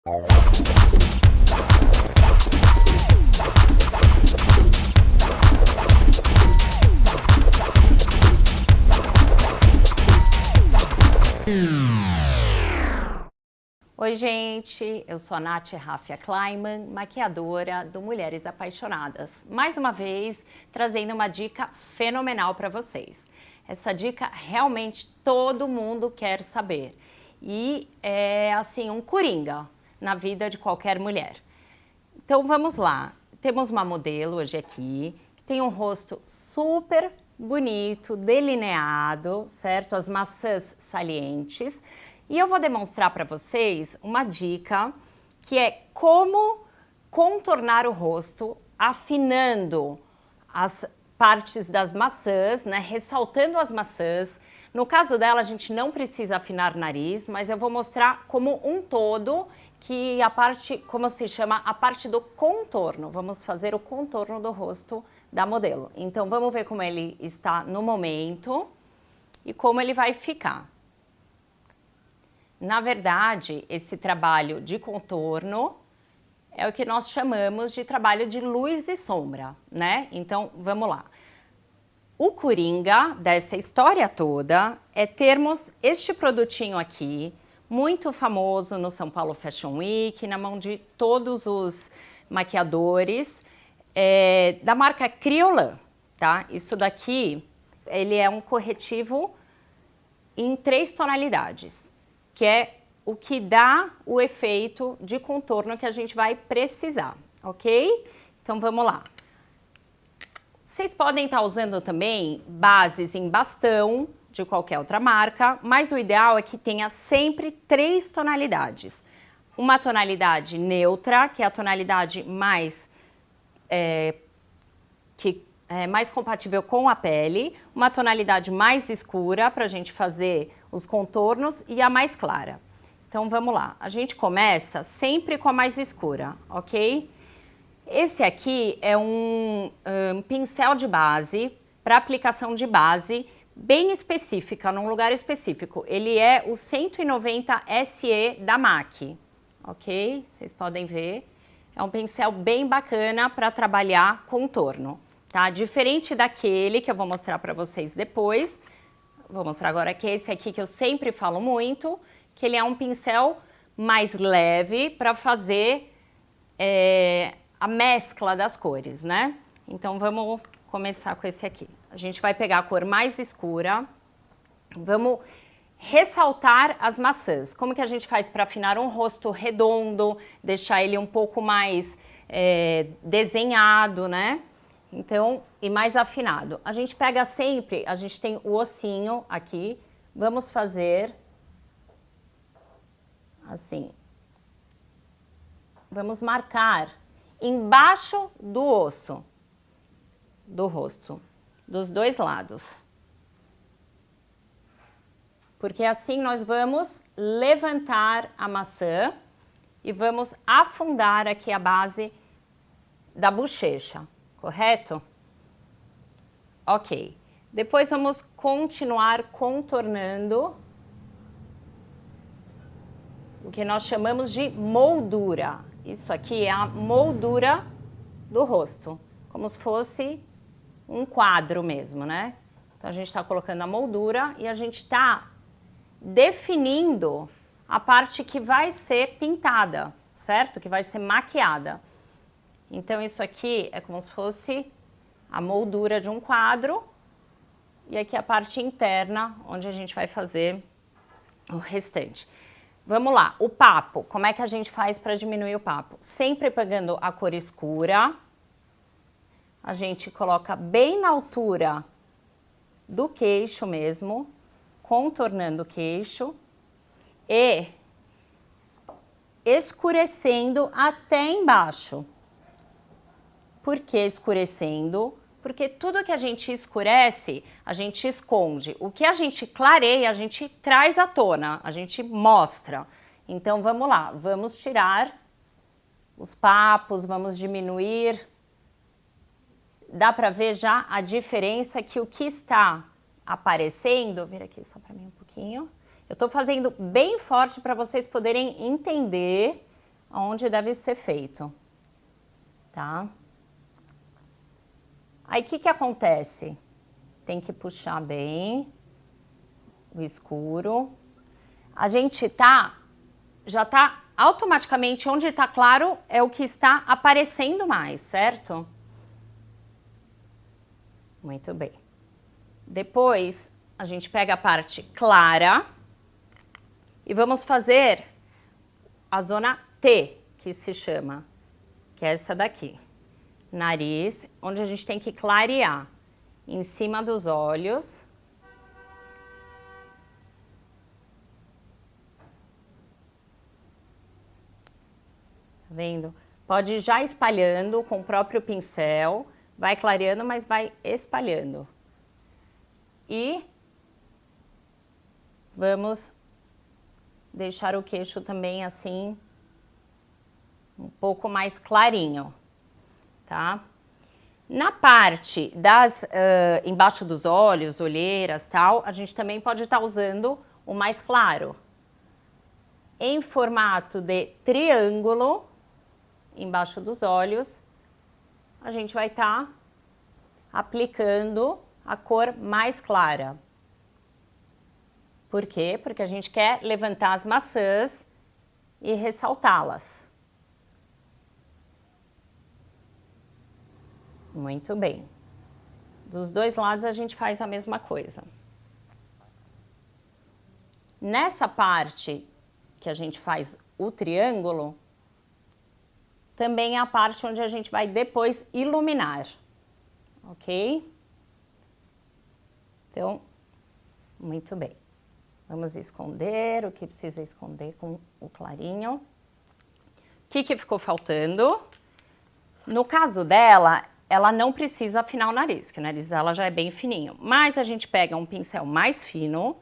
Oi gente, eu sou a Nath Raffia Kleiman, maquiadora do Mulheres Apaixonadas. Mais uma vez, trazendo uma dica fenomenal para vocês. Essa dica realmente todo mundo quer saber. E é assim, um coringa na vida de qualquer mulher. Então vamos lá, temos uma modelo hoje aqui, que tem um rosto super bonito, delineado, certo? As maçãs salientes. E eu vou demonstrar para vocês uma dica que é como contornar o rosto, afinando as partes das maçãs, né? Ressaltando as maçãs. No caso dela, a gente não precisa afinar o nariz, mas eu vou mostrar como um todo, que a parte, como se chama, a parte do contorno. Vamos fazer o contorno do rosto da modelo. Então, vamos ver como ele está no momento e como ele vai ficar. Na verdade, esse trabalho de contorno é o que nós chamamos de trabalho de luz e sombra, né? Então, vamos lá. O coringa dessa história toda é termos este produtinho aqui, muito famoso no São Paulo Fashion Week, na mão de todos os maquiadores, da marca Kryolan, tá? Isso daqui, ele é um corretivo em 3 tonalidades. Que é o que dá o efeito de contorno que a gente vai precisar, ok? Então, vamos lá. Vocês podem estar usando também bases em bastão de qualquer outra marca, mas o ideal é que tenha sempre 3 tonalidades. Uma tonalidade neutra, que é a tonalidade mais, mais compatível com a pele, uma tonalidade mais escura para a gente fazer os contornos e a mais clara. Então vamos lá, a gente começa sempre com a mais escura, ok? Esse aqui é um pincel de base para aplicação de base bem específica, num lugar específico. Ele é o 190 SE da MAC, ok? Vocês podem ver, é um pincel bem bacana para trabalhar contorno. Tá? Diferente daquele que eu vou mostrar para vocês depois, vou mostrar agora que esse aqui que eu sempre falo muito, que ele é um pincel mais leve para fazer a mescla das cores, né? Então vamos começar com esse aqui. A gente vai pegar a cor mais escura, vamos ressaltar as maçãs. Como que a gente faz para afinar um rosto redondo, deixar ele um pouco mais desenhado, né? Então, e mais afinado. A gente pega sempre, a gente tem o ossinho aqui, vamos fazer assim. Vamos marcar embaixo do osso do rosto, dos 2 lados. Porque assim nós vamos levantar a maçã e vamos afundar aqui a base da bochecha. Correto? Ok. Depois vamos continuar contornando o que nós chamamos de moldura. Isso aqui é a moldura do rosto, como se fosse um quadro mesmo, né? Então a gente está colocando a moldura e a gente está definindo a parte que vai ser pintada, certo? Que vai ser maquiada. Então, isso aqui é como se fosse a moldura de um quadro e aqui a parte interna, onde a gente vai fazer o restante. Vamos lá, o papo. Como é que a gente faz para diminuir o papo? Sempre pegando a cor escura, a gente coloca bem na altura do queixo mesmo, contornando o queixo e escurecendo até embaixo. Por que escurecendo? Porque tudo que a gente escurece, a gente esconde. O que a gente clareia, a gente traz à tona, a gente mostra. Então, vamos lá, vamos tirar os papos, vamos diminuir. Dá para ver já a diferença que o que está aparecendo... Vira aqui só para mim um pouquinho. Eu estou fazendo bem forte para vocês poderem entender onde deve ser feito, tá? Aí, o que acontece? Tem que puxar bem o escuro. A gente já tá automaticamente onde está claro é o que está aparecendo mais, certo? Muito bem. Depois, a gente pega a parte clara e vamos fazer a zona T, que se chama, que é essa daqui. Nariz, onde a gente tem que clarear em cima dos olhos. Tá vendo? Pode ir já espalhando com o próprio pincel, vai clareando, mas vai espalhando. E vamos deixar o queixo também assim, um pouco mais clarinho, tá? Na parte embaixo dos olhos, olheiras, tal, a gente também pode estar usando o mais claro. Em formato de triângulo, embaixo dos olhos, a gente vai estar aplicando a cor mais clara. Por quê? Porque a gente quer levantar as maçãs e ressaltá-las. Muito bem. Dos dois lados a gente faz a mesma coisa. Nessa parte que a gente faz o triângulo, também é a parte onde a gente vai depois iluminar, ok? Então, muito bem. Vamos esconder o que precisa esconder com o clarinho. O que ficou faltando? No caso dela, ela não precisa afinar o nariz, que o nariz dela já é bem fininho. Mas a gente pega um pincel mais fino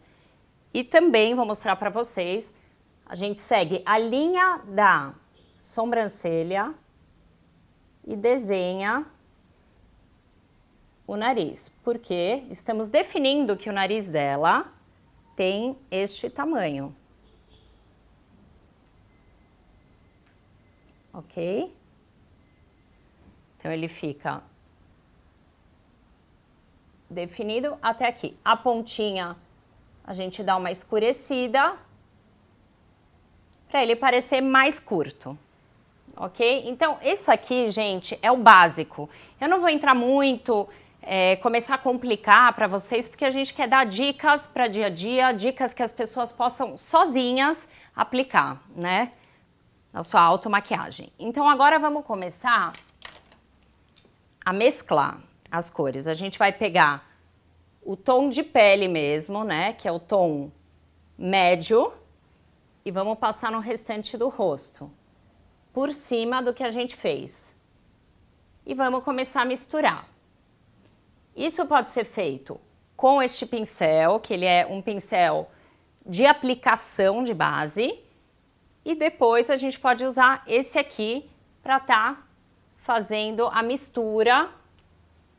e também vou mostrar para vocês, a gente segue a linha da sobrancelha e desenha o nariz, porque estamos definindo que o nariz dela tem este tamanho. Ok? Então, ele fica definido até aqui. A pontinha, a gente dá uma escurecida para ele parecer mais curto. Ok? Então, isso aqui, gente, é o básico. Eu não vou entrar muito, começar a complicar para vocês, porque a gente quer dar dicas para dia a dia, dicas que as pessoas possam sozinhas aplicar, né? Na sua automaquiagem. Então, agora vamos começar a mesclar as cores. A gente vai pegar o tom de pele mesmo, né? Que é o tom médio. E vamos passar no restante do rosto, por cima do que a gente fez. E vamos começar a misturar. Isso pode ser feito com este pincel, que ele é um pincel de aplicação de base. E depois a gente pode usar esse aqui para estar fazendo a mistura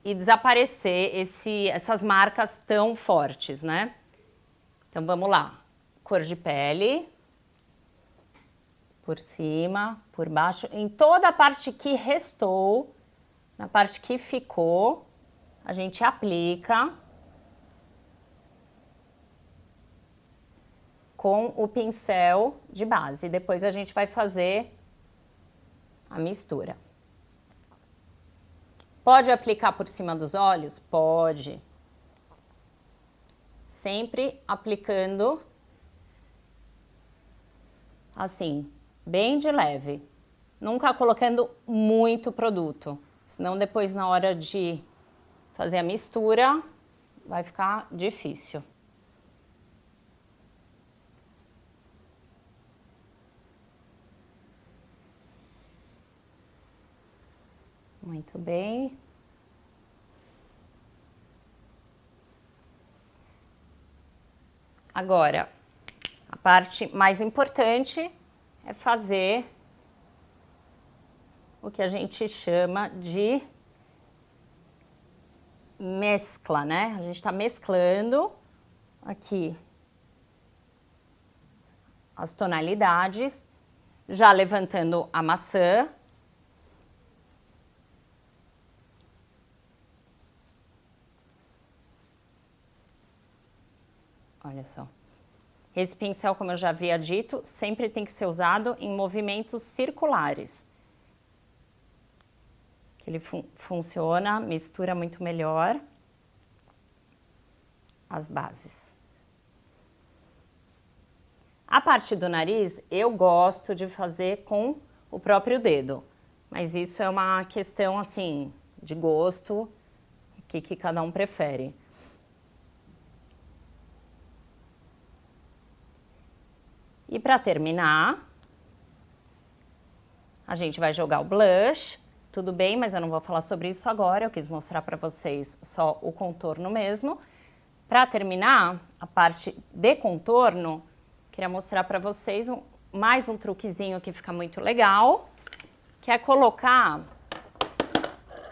e desaparecer essas marcas tão fortes, né? Então vamos lá. Cor de pele. Por cima, por baixo, em toda a parte que restou, na parte que ficou, a gente aplica com o pincel de base. Depois a gente vai fazer a mistura. Pode aplicar por cima dos olhos? Pode. Sempre aplicando assim, bem de leve, nunca colocando muito produto, senão depois na hora de fazer a mistura vai ficar difícil. Muito bem. Agora, a parte mais importante é fazer o que a gente chama de mescla, né? A gente está mesclando aqui as tonalidades Já levantando a maçã. Olha só. Esse pincel, como eu já havia dito, sempre tem que ser usado em movimentos circulares. Que ele funciona, mistura muito melhor as bases. A parte do nariz, eu gosto de fazer com o próprio dedo. Mas isso é uma questão, assim, de gosto, que cada um prefere. E para terminar, a gente vai jogar o blush. Tudo bem, mas eu não vou falar sobre isso agora. Eu quis mostrar para vocês só o contorno mesmo. Para terminar, a parte de contorno, queria mostrar para vocês mais um truquezinho que fica muito legal, que é colocar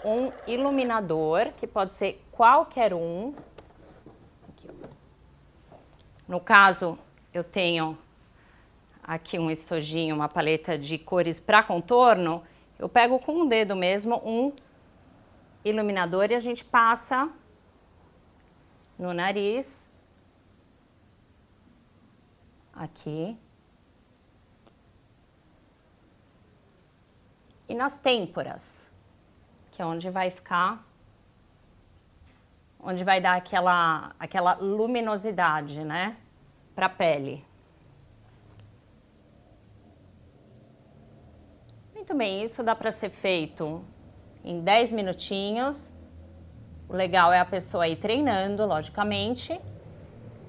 um iluminador, que pode ser qualquer um. Aqui, ó. No caso, eu tenho aqui um estojinho, uma paleta de cores para contorno. Eu pego com o dedo mesmo um iluminador e a gente passa no nariz, aqui, e nas têmporas, que é onde vai ficar, onde vai dar aquela luminosidade, né, para a pele. Muito bem, isso dá para ser feito em 10 minutinhos. O legal é a pessoa ir treinando, logicamente,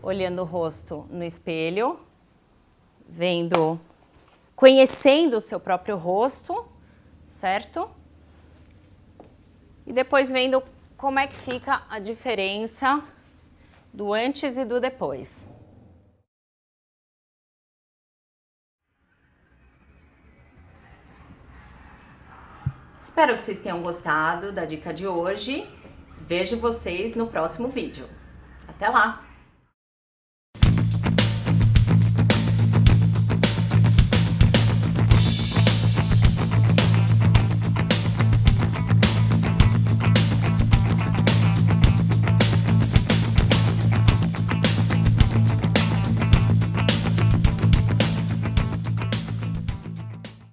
olhando o rosto no espelho, vendo, conhecendo o seu próprio rosto, certo? E depois vendo como é que fica a diferença do antes e do depois. Espero que vocês tenham gostado da dica de hoje. Vejo vocês no próximo vídeo. Até lá!